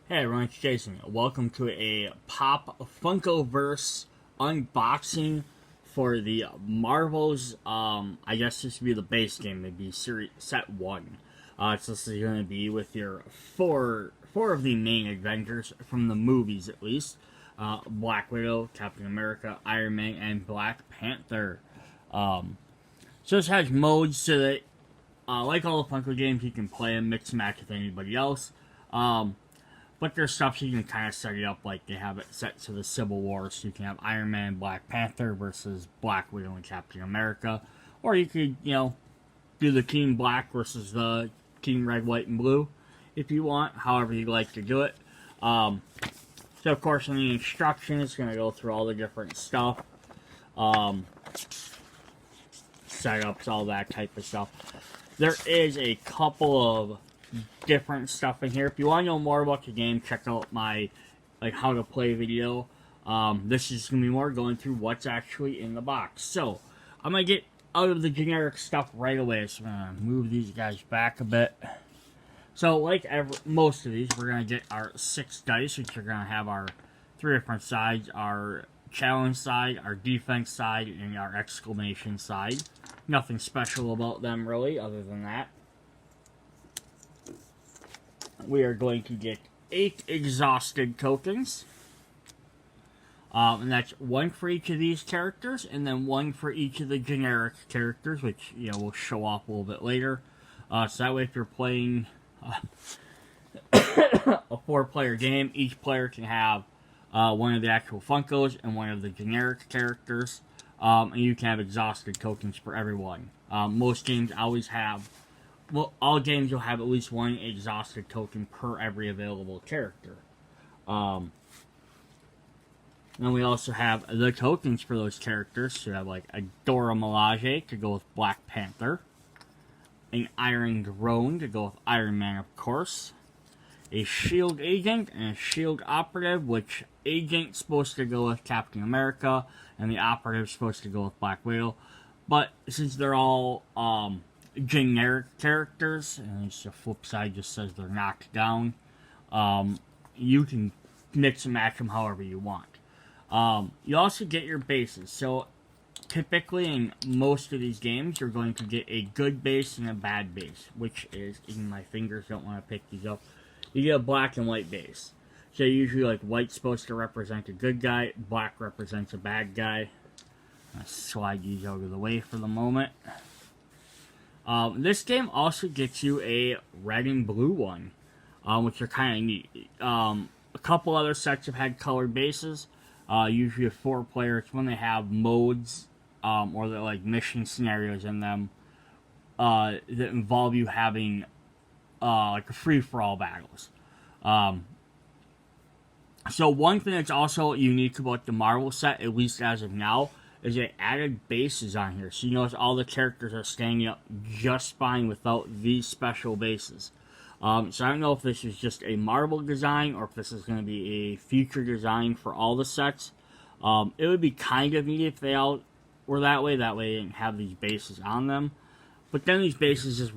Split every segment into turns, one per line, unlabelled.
Hey everyone, it's Jason. Welcome to a Pop Funkoverse unboxing for the Marvel's, I guess this would be the base game, maybe series set 1. So this is going to be with your four of the main Avengers from the movies at least. Black Widow, Captain America, Iron Man, and Black Panther. So this has modes so that, like all the Funko games, you can play and mix and match with anybody else. But there's stuff so you can kind of set it up like they have it set to the Civil War, so you can have Iron Man and Black Panther versus Black Widow and Captain America. Or you could, do the Team Black versus the Team Red, White, and Blue if you want, however you like to do it. So, of course, in the instructions, it's going to go through all the different stuff. Setups, all that type of stuff. There is a couple of different stuff in here. If you want to know more about the game, check out my how to play video. This is going to be more going through what's actually in the box. So, I'm going to get out of the generic stuff right away. So, I'm going to move these guys back a bit. So, like most of these, we're going to get our 6 dice, which are going to have our 3 different sides. Our challenge side, our defense side, and our exclamation side. Nothing special about them, really, other than that. We are going to get 8 exhausted tokens. And that's 1 for each of these characters, and then 1 for each of the generic characters, which, we'll show off a little bit later. So that way, if you're playing a 4-player game, each player can have 1 of the actual Funkos and 1 of the generic characters. And you can have exhausted tokens for everyone. Most games always have... Well, all games will have at least 1 exhausted token per every available character. And we also have the tokens for those characters. So you have like a Dora Milaje to go with Black Panther. An Iron Drone to go with Iron Man, of course. A Shield Agent and a Shield Operative, which Agent's supposed to go with Captain America, and the Operative's supposed to go with Black Widow. But since they're all, generic characters, and the flip side just says they're knocked down, you can mix and match them however you want. You also get your bases. So typically in most of these games you're going to get a good base and a bad base, which is, even my fingers don't want to pick these up, you get a black and white base. So usually like white's supposed to represent a good guy, black represents a bad guy. I'm going to slide these out of the way for the moment. This game also gets you a red and blue one, which are kind of neat. A couple other sets have had colored bases, usually a 4-player. It's when they have modes, or they're like mission scenarios in them, that involve you having, like a free-for-all battles. So one thing that's also unique about the Marvel set, at least as of now, is they added bases on here. So you notice all the characters are standing up just fine without these special bases. So I don't know if this is just a Marvel design or if this is going to be a future design for all the sets. It would be kind of neat if they all were that way. That way they didn't have these bases on them. But then these bases just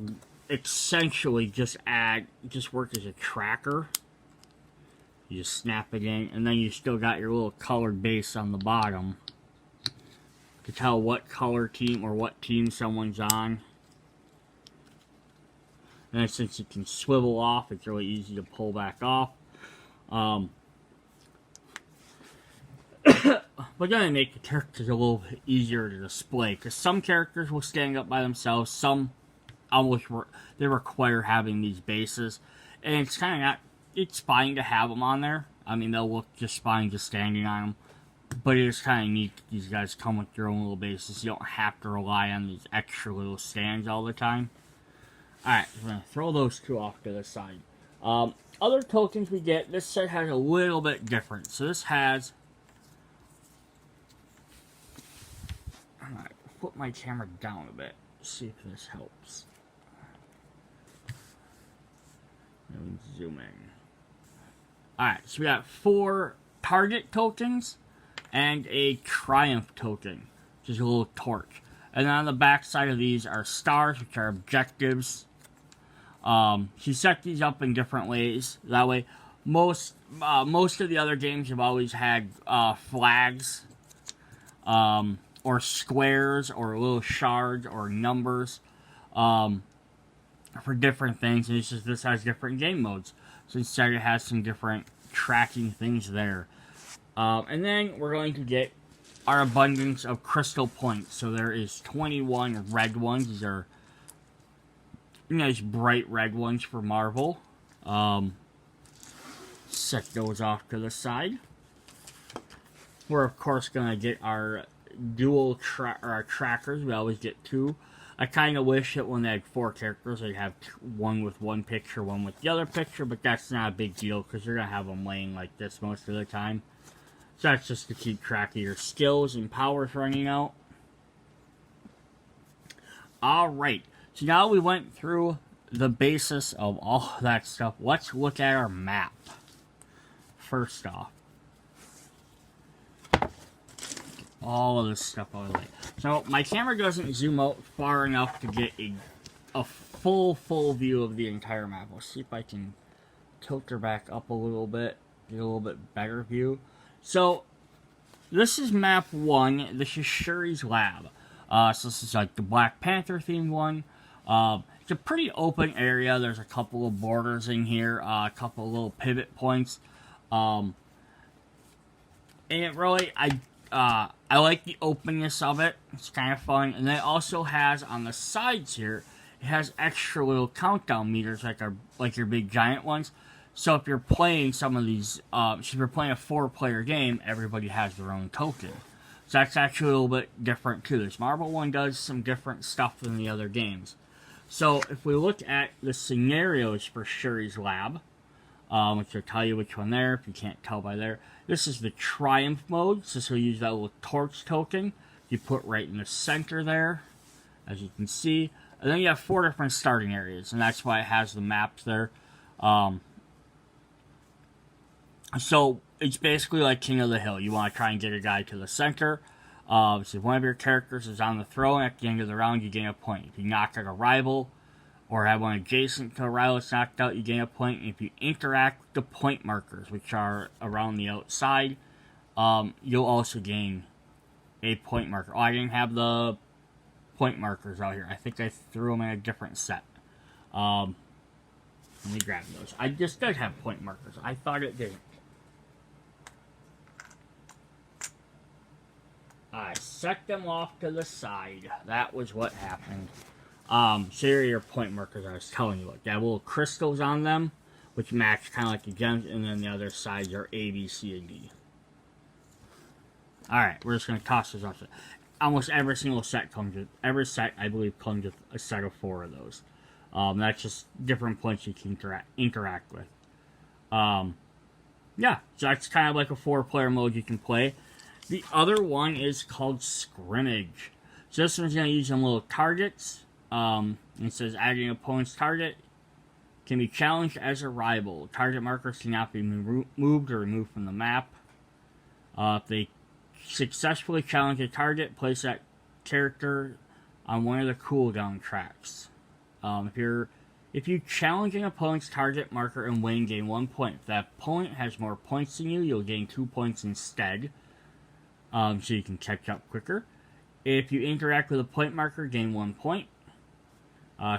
essentially just work as a tracker. You just snap it in, and then you still got your little colored base on the bottom to tell what color team or what team someone's on. And since it can swivel off, it's really easy to pull back off. But then they make the characters a little bit easier to display, because some characters will stand up by themselves, some they require having these bases, and it's kind of not. It's fine to have them on there. I mean, they'll look just fine just standing on them. But it is kind of neat that these guys come with their own little bases. You don't have to rely on these extra little stands all the time. Alright, we're going to throw those 2 off to the side. Other tokens we get, this set has a little bit different. So this has... I'm going to put my camera down a bit. See if this helps. Let me zoom in. Alright, so we got 4 target tokens and a triumph token, which is a little torch. And then on the back side of these are stars, which are objectives. She set these up in different ways. That way, most of the other games have always had flags, or squares, or little shards, or numbers, for different things. And it's just this has different game modes. So instead, it has some different tracking things there. And then we're going to get our abundance of crystal points. So there is 21 red ones. These are nice bright red ones for Marvel. Set those off to the side. We're of course going to get our dual trackers. We always get 2. I kind of wish that when they had 4 characters, they'd have one with one picture, one with the other picture, but that's not a big deal because you're going to have them laying like this most of the time. So that's just to keep track of your skills and powers running out. Alright, so now we went through the basis of all that stuff. Let's look at our map. First off, all of this stuff out of the way. So my camera doesn't zoom out far enough to get a full view of the entire map. We'll see if I can tilt her back up a little bit, get a little bit better view. So this is map 1. This is Shuri's lab. So this is like the Black Panther themed one. It's a pretty open area. There's a couple of borders in here, a couple of little pivot points. And it really, I like the openness of it. It's kind of fun. And then it also has on the sides here, it has extra little countdown meters like your big giant ones. So if you're playing some of these, if you're playing a 4-player game, everybody has their own token. So that's actually a little bit different too. This Marvel one does some different stuff than the other games. So if we look at the scenarios for Shuri's lab, which will tell you which one there, if you can't tell by there. This is the Triumph mode, so this will use that little torch token. You put right in the center there, as you can see. And then you have 4 different starting areas, and that's why it has the maps there. So it's basically like King of the Hill. You want to try and get a guy to the center. So if one of your characters is on the throne, at the end of the round, you gain a point. If you knock out a rival, or have one adjacent to a rival that's knocked out, you gain a point. And if you interact with the point markers, which are around the outside, you'll also gain a point marker. Oh, I didn't have the point markers out here. I think I threw them in a different set. Let me grab those. I just did have point markers. I thought it didn't. I set them off to the side. That was what happened. So here are your point markers I was telling you about. They have little crystals on them, which match kind of like the gems, and then the other sides are A, B, C, and D. Alright, we're just going to toss those off. Almost every single set comes with, every set I believe comes with a set of 4 of those. That's just different points you can interact with. Yeah, so that's kind of like a 4-player mode you can play. The other one is called Scrimmage. So this one's going to use some little targets. It says adding an opponent's target can be challenged as a rival. Target markers cannot be moved or removed from the map. If they successfully challenge a target, place that character on one of the cooldown tracks. If you challenge an opponent's target marker and win, gain 1 point. If that opponent has more points than you, you'll gain 2 points instead. So you can catch up quicker. If you interact with a point marker, gain 1 point.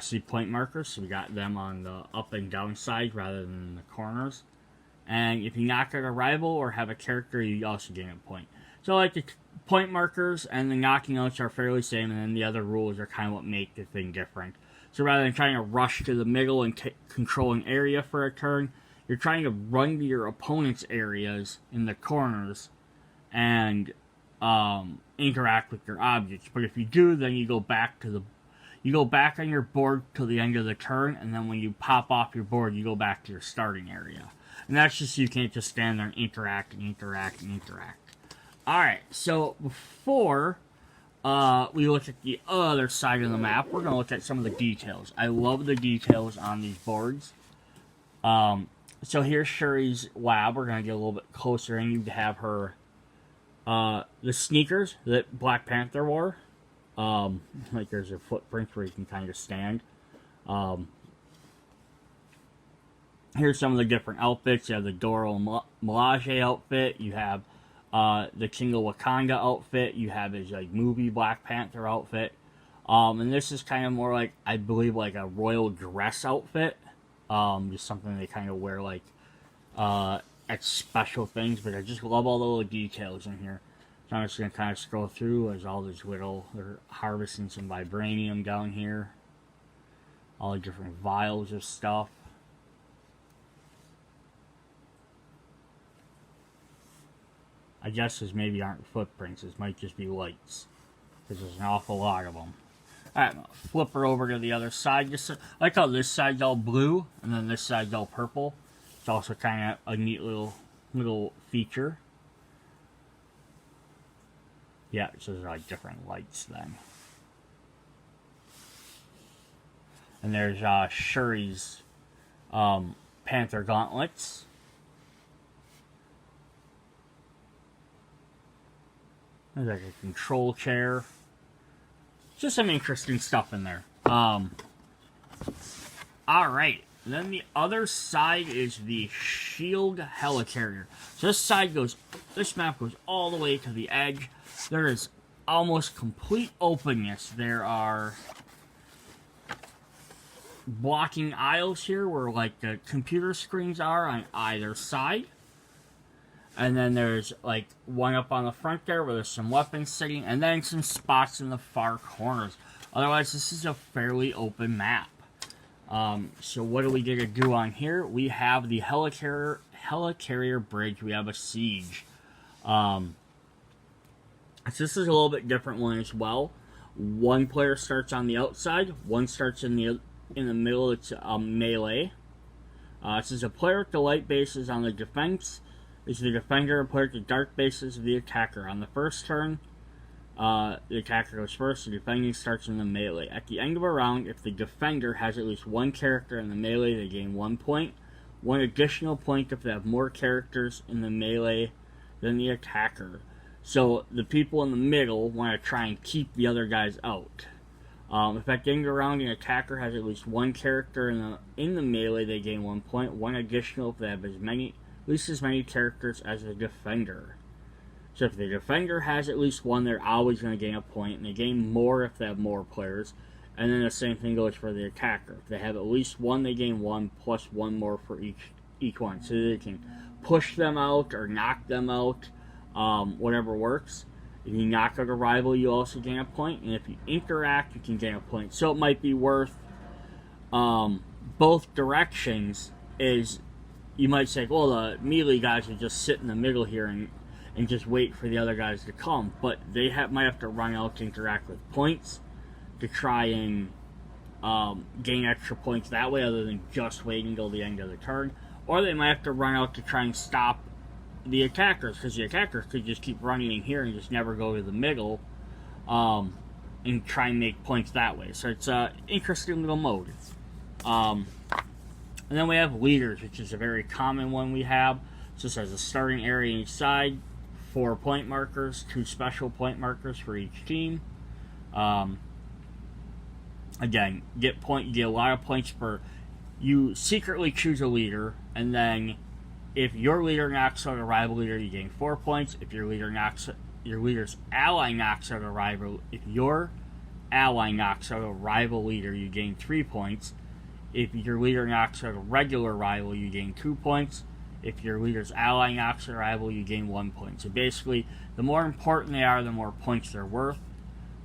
See point markers, so we got them on the up and down side rather than the corners. And if you knock out a rival or have a character, you also gain a point. So like the point markers and the knocking outs are fairly same, and then the other rules are kind of what make the thing different. So rather than trying to rush to the middle and control an area for a turn, you're trying to run to your opponent's areas in the corners and interact with your objects. But if you do, then you go back on your board till the end of the turn, and then when you pop off your board, you go back to your starting area. And that's just so you can't just stand there and interact and interact and interact. Alright, so before we look at the other side of the map, we're going to look at some of the details. I love the details on these boards. So here's Shuri's lab. We're going to get a little bit closer, and you have her, the sneakers that Black Panther wore. Like there's a footprint where you can kind of stand. Here's some of the different outfits. You have the Doro Milaje outfit. You have the King of Wakanda outfit. You have his like movie Black Panther outfit. And this is kind of more like, I believe, like a royal dress outfit. Just something they kind of wear like at special things. But I just love all the little details in here. So I'm just going to kind of scroll through. There's all this little, they're harvesting some vibranium down here. All the different vials of stuff. I guess these maybe aren't footprints. This might just be lights. Because there's an awful lot of them. Alright, flip her over to the other side. Just I like how this side's all blue, and then this side's all purple. It's also kind of a neat little feature. Yeah, so there's like different lights then. And there's Shuri's Panther gauntlets. There's like a control chair. Just some interesting stuff in there. Alright. Then the other side is the Shield Helicarrier. So this map goes all the way to the edge. There is almost complete openness. There are blocking aisles here where like the computer screens are on either side. And then there's like one up on the front there where there's some weapons sitting, and then some spots in the far corners. Otherwise, this is a fairly open map. So what are we going to do on here? We have the Helicarrier bridge. We have a siege. So this is a little bit different one as well. One player starts on the outside. One starts in the middle. It's melee. This is a player with the light bases on the defense. Is the defender and player with the dark bases of the attacker. On the first turn, the attacker goes first. The defending starts in the melee. At the end of a round, if the defender has at least one character in the melee, they gain 1 point. 1 additional point if they have more characters in the melee than the attacker. So the people in the middle want to try and keep the other guys out. If at the end of the round, an attacker has at least one character in the melee, they gain 1 point. 1 additional if they have at least as many characters as the defender. So if the defender has at least one, they're always going to gain a point, and they gain more if they have more players. And then the same thing goes for the attacker. If they have at least one, they gain 1 plus 1 more for each one. So they can push them out or knock them out, whatever works. If you knock out a rival, you also gain a point, and if you interact, you can gain a point. So it might be worth both directions. Is you might say, well, the melee guys would just sit in the middle here and just wait for the other guys to come. But they might have to run out to interact with points to try and gain extra points that way, other than just waiting until the end of the turn. Or they might have to run out to try and stop the attackers, because the attackers could just keep running in here and just never go to the middle and try and make points that way. So it's an interesting little mode. And then we have leaders, which is a very common one we have. It just has a starting area each side, 4 point markers, 2 special point markers for each team. Again, you get a lot of points for, you secretly choose a leader, and then if your leader knocks out a rival leader, you gain 4 points. If your leader's ally knocks out a rival, if your ally knocks out a rival leader, you gain 3 points. If your leader knocks out a regular rival, you gain 2 points. If your leader's ally knocks out a rival, you gain 1 point. So basically, the more important they are, the more points they're worth.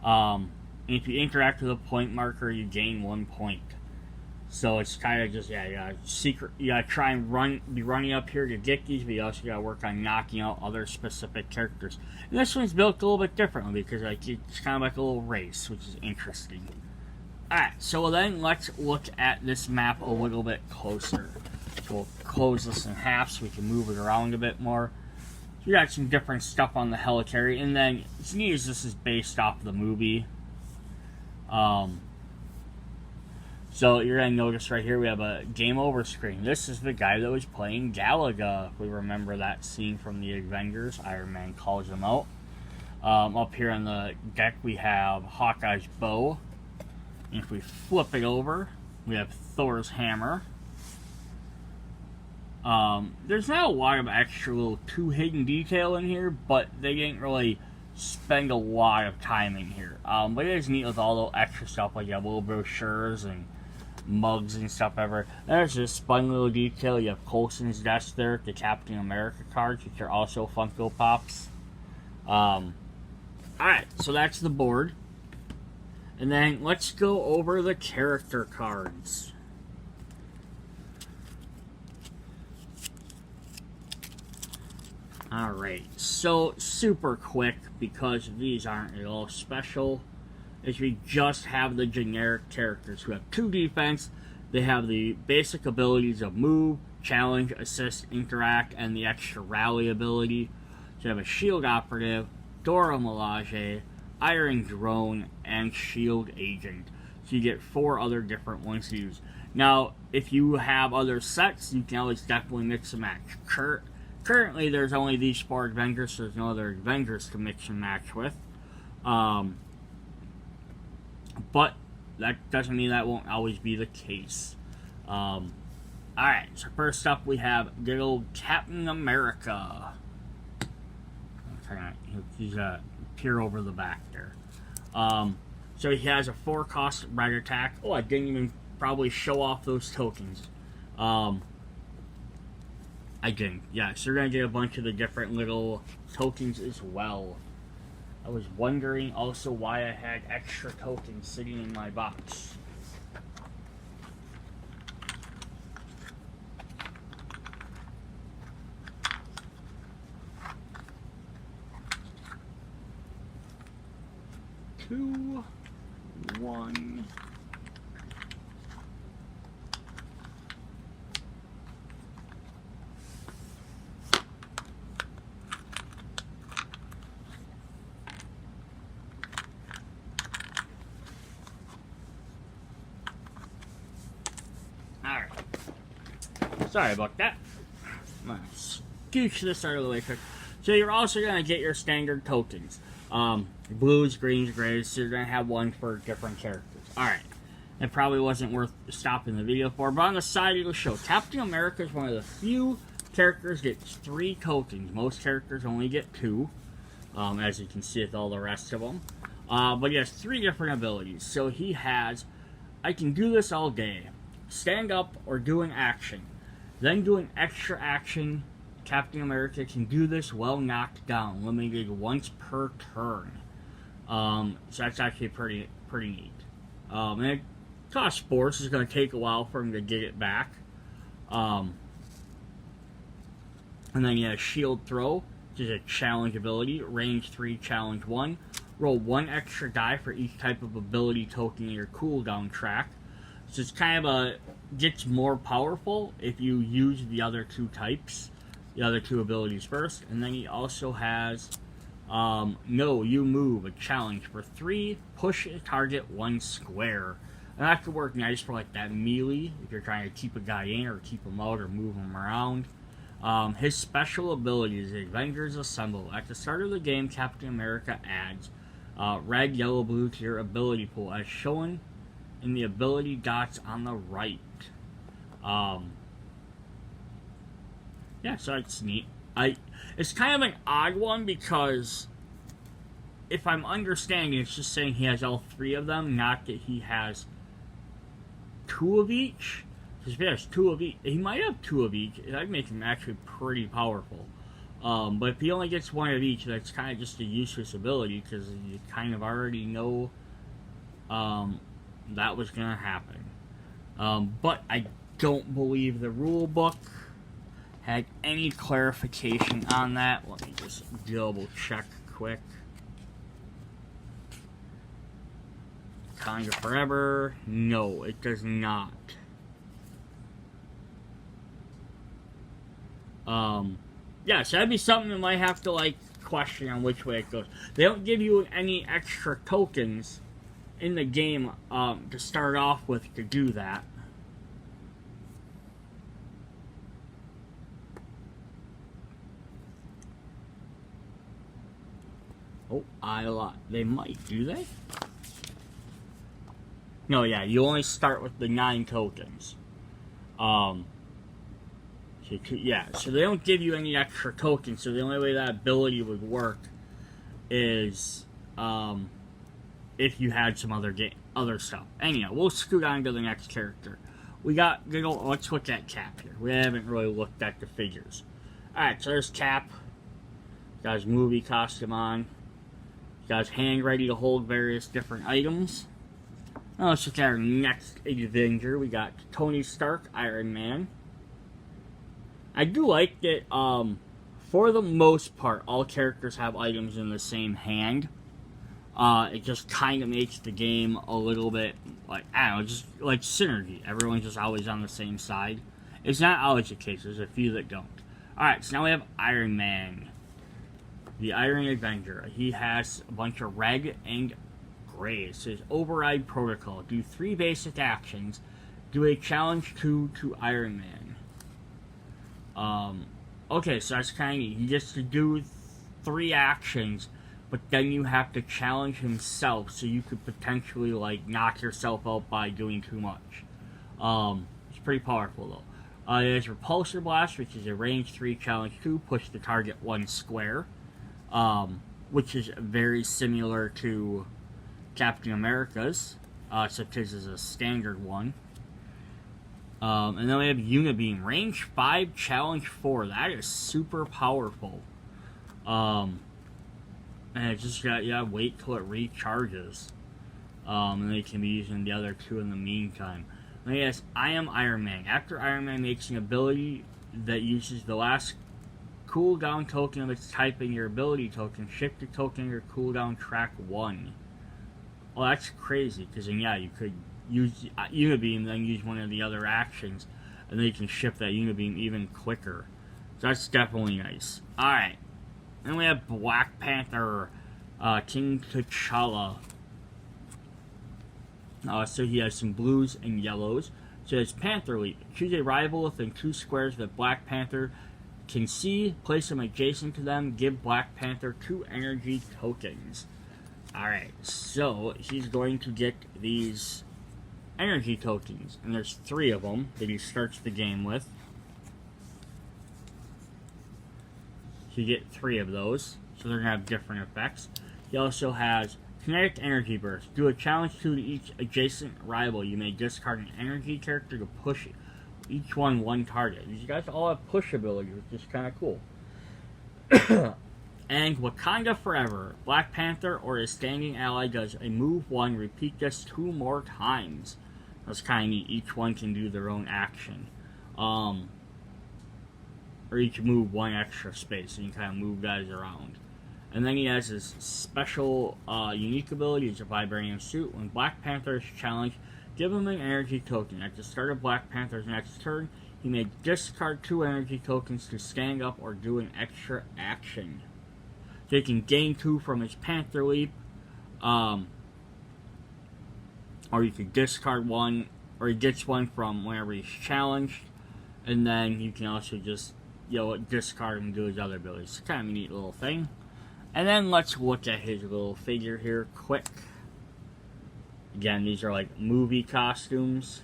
And if you interact with a point marker, you gain 1 point. So it's kind of just, you gotta try and be running up here to get these, but you also gotta work on knocking out other specific characters. And this one's built a little bit differently, because it's kind of like a little race, which is interesting. Alright, so then let's look at this map a little bit closer. So we'll close this in half so we can move it around a bit more. So we got some different stuff on the Helicarrier, and then it's neat as this is based off the movie. So you're going to notice right here we have a game over screen. This is the guy that was playing Galaga. If we remember that scene from the Avengers, Iron Man calls him out. Up here on the deck we have Hawkeye's bow. And if we flip it over, we have Thor's hammer. There's not a lot of extra little too hidden detail in here, but they didn't really spend a lot of time in here. But it is neat with all the extra stuff, like you have little brochures and mugs and stuff ever. There's this fun little detail. You have Coulson's desk there, the Captain America cards, which are also Funko Pops. Alright, so that's the board. And then let's go over the character cards. Alright, so super quick, because these aren't at all special, is we just have the generic characters who have 2 defense. They have the basic abilities of move, challenge, assist, interact, and the extra rally ability. So you have a shield operative, Dora Milaje, Iron Drone, and Shield Agent. So you get 4 other different ones to use. Now, if you have other sets, you can always definitely mix and match. Currently, there's only these 4 Avengers, so there's no other Avengers to mix and match with. But that doesn't mean that won't always be the case. Alright, so first up we have good old Captain America. He's peer over the back there. So he has a 4-cost red attack. Oh, I didn't even probably show off those tokens. I didn't. Yeah, so you're going to get a bunch of the different little tokens as well. I was wondering also why I had extra tokens sitting in my box. Two, one. Alright. Sorry about that. I'm gonna scooch this out of the way quick. So you're also going to get your standard tokens. Blues, greens, grays, so you're going to have one for different characters. Alright. It probably wasn't worth stopping the video for, but on the side it'll show Captain America is one of the few characters that gets 3 tokens. Most characters only get 2, as you can see with all the rest of them. But he has 3 different abilities. So he has, I can do this all day. Stand up or do an action. Then do an extra action. Captain America can do this while knocked down, limited once per turn. So that's actually pretty neat. And it costs 4, so it's going to take a while for him to get it back. And then you have Shield Throw, which is a challenge ability. Range 3, challenge 1. Roll 1 extra die for each type of ability token in your cooldown track. So it's kind of gets more powerful if you use the other 2 types. The other 2 abilities first. And then he also has No, You Move, a challenge for 3, push a target 1 square. And that could work nice for like that melee, if you're trying to keep a guy in or keep him out or move him around. His special ability is Avengers Assemble. At the start of the game, Captain America adds red, yellow, blue to your ability pool, as shown in the ability dots on the right. Yeah, so that's neat. It's kind of an odd one because if I'm understanding, it's just saying he has all 3 of them, not that he has 2 of each. Because if he has 2 of each, he might have 2 of each. That'd make him actually pretty powerful. But if he only gets 1 of each, that's kind of just a useless ability because you kind of already know that was going to happen. But I don't believe the rule book had any clarification on that. Let me just double check quick. Wakanda Forever. No, it does not. Yeah, so that'd be something that might have to, like, question on which way it goes. They don't give you any extra tokens in the game to start off with to do that. Oh, I lied. They might, do they? No, yeah, you only start with the 9 tokens. So Yeah, so they don't give you any extra tokens, so the only way that ability would work is if you had some other stuff. Anyhow, we'll scoot on to the next character. Let's look at Cap here. We haven't really looked at the figures. Alright, so there's Cap. Got his movie costume on. Got his hand ready to hold various different items. Now let's look at our next Avenger. We got Tony Stark, Iron Man. I do like that, for the most part, all characters have items in the same hand. It just kind of makes the game a little bit, like, I don't know, just like synergy. Everyone's just always on the same side. It's not always the case. There's a few that don't. Alright, so now we have Iron Man. The Iron Avenger. He has a bunch of red and gray. It says Override Protocol. Do 3 basic actions. Do a challenge to Iron Man. Okay, so that's kind of neat. He gets to do 3 actions, but then you have to challenge himself, so you could potentially, like, knock yourself out by doing too much. It's pretty powerful, though. There's Repulsor Blast, which is a range 3 challenge 2, push the target 1 square, which is very similar to Captain America's, except his is a standard one. And then we have Unibeam, range 5, challenge 4. That is super powerful. And it just got, wait till it recharges. And they can be using the other 2 in the meantime. And yes, I am Iron Man. After Iron Man makes an ability that uses the last cooldown token of its type in your ability token, shift the token in your cooldown track 1. Well, that's crazy, because then, yeah, you could use Unibeam, then use one of the other actions, and then you can shift that Unibeam even quicker. So that's definitely nice. Alright. Then we have Black Panther, King T'Challa. So he has some blues and yellows. So it's Panther Leap. Choose a rival within 2 squares that Black Panther can see, place them adjacent to them, give Black Panther 2 energy tokens. Alright, so he's going to get these energy tokens, and there's 3 of them that he starts the game with. So you get 3 of those, so they're going to have different effects. He also has Kinetic Energy Burst. Do a challenge to each adjacent rival. You may discard an energy character to push each one target. These guys all have push abilities, which is kind of cool. And Wakanda Forever. Black Panther or a standing ally does a move 1. Repeat this 2 more times. That's kind of neat. Each one can do their own action. Or each move 1 extra space, so you can kind of move guys around. And then he has his special unique ability. It's a Vibranium Suit. When Black Panther is challenged, give him an energy token. At the start of Black Panther's next turn, he may discard 2 energy tokens to stand up or do an extra action. So he can gain 2 from his Panther Leap, or you could discard 1, or he gets 1 from whenever he's challenged, and then you can also just, discard him and do his other abilities. It's kind of a neat little thing. And then let's look at his little figure here quick. Again, these are like movie costumes,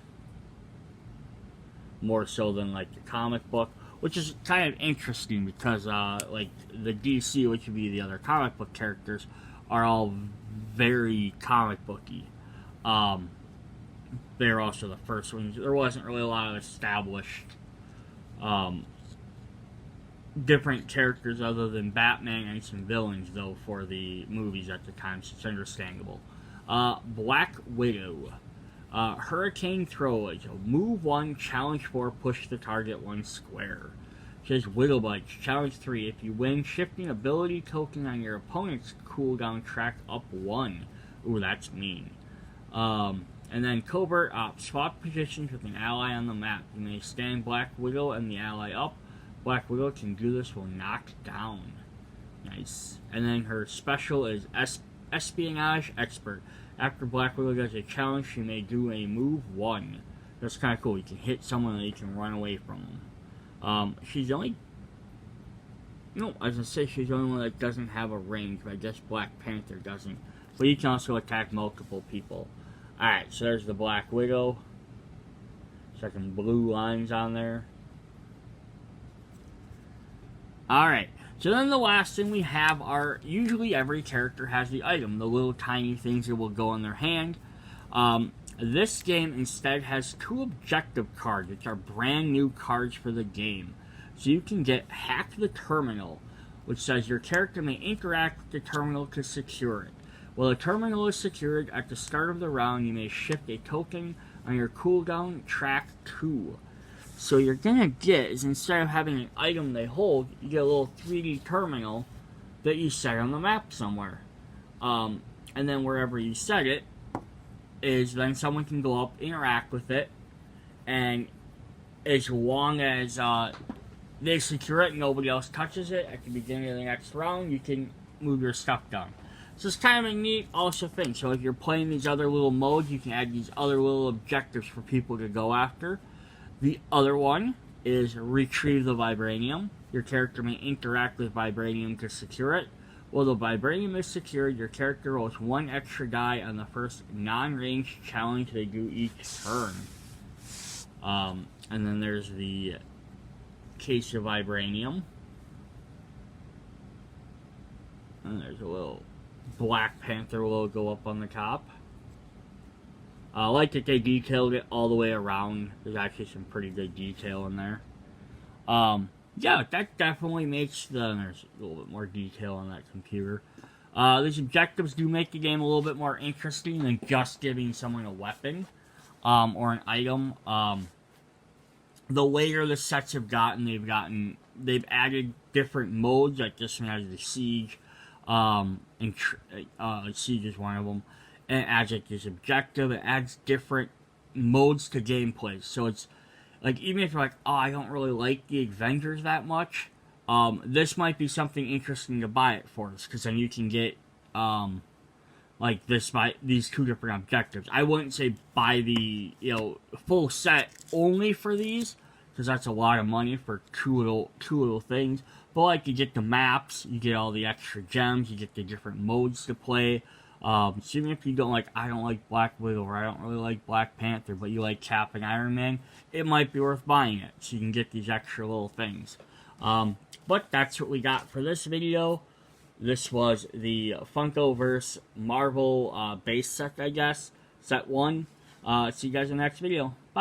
more so than like the comic book. Which is kind of interesting because, like, the DC, which would be the other comic book characters, are all very comic booky. They're also the first ones. There wasn't really a lot of established, different characters other than Batman and some villains, though, for the movies at the time, so it's understandable. Black Widow. Hurricane Throw. Move 1, challenge 4, push the target 1 square. It says Widow Bites. Challenge 3. If you win, shifting ability token on your opponent's cooldown track up 1. Ooh, that's mean. And then Covert Ops. Swap positions with an ally on the map. You may stand Black Widow and the ally up. Black Widow can do this while knocked down. Nice. And then her special is Espionage Expert. After Black Widow does a challenge, she may do a move 1. That's kind of cool. You can hit someone and you can run away from them. She's the only... I was going to say she's the only one that doesn't have a range, but I guess Black Panther doesn't. But you can also attack multiple people. Alright, so there's the Black Widow. Second blue lines on there. Alright, so then the last thing we have are, usually every character has the item, the little tiny things that will go in their hand. This game instead has 2 objective cards, which are brand new cards for the game. So you can get Hack the Terminal, which says your character may interact with the terminal to secure it. While the terminal is secured, at the start of the round, you may shift a token on your cooldown track 2. So you're gonna get is, instead of having an item they hold, you get a little 3D terminal that you set on the map somewhere. And then wherever you set it, is then someone can go up, interact with it, and as long as they secure it and nobody else touches it, at the beginning of the next round, you can move your stuff down. So it's kind of a neat also thing. So if you're playing these other little modes, you can add these other little objectives for people to go after. The other one is Retrieve the Vibranium. Your character may interact with Vibranium to secure it. While the Vibranium is secured, your character rolls 1 extra die on the first non-ranged challenge they do each turn. And then there's the case of Vibranium. And there's a little Black Panther logo up on the top. I like that they detailed it all the way around. There's actually some pretty good detail in there. Yeah, that definitely makes there's a little bit more detail on that computer. These objectives do make the game a little bit more interesting than just giving someone a weapon, or an item. The later the sets have gotten, they've added different modes, like this one has the Siege, and Siege is one of them. And it adds like this objective, it adds different modes to gameplay. So it's like, even if you're like, oh, I don't really like the Avengers that much, this might be something interesting to buy it for us, because then you can get like these 2 different objectives. I wouldn't say buy the full set only for these, because that's a lot of money for two little things. But like, you get the maps, you get all the extra gems, you get the different modes to play. So even if you I don't like Black Widow, or I don't really like Black Panther, but you like Cap and Iron Man, it might be worth buying it, so you can get these extra little things. But that's what we got for this video. This was the Funkoverse Marvel base set, I guess. Set 1. See you guys in the next video. Bye.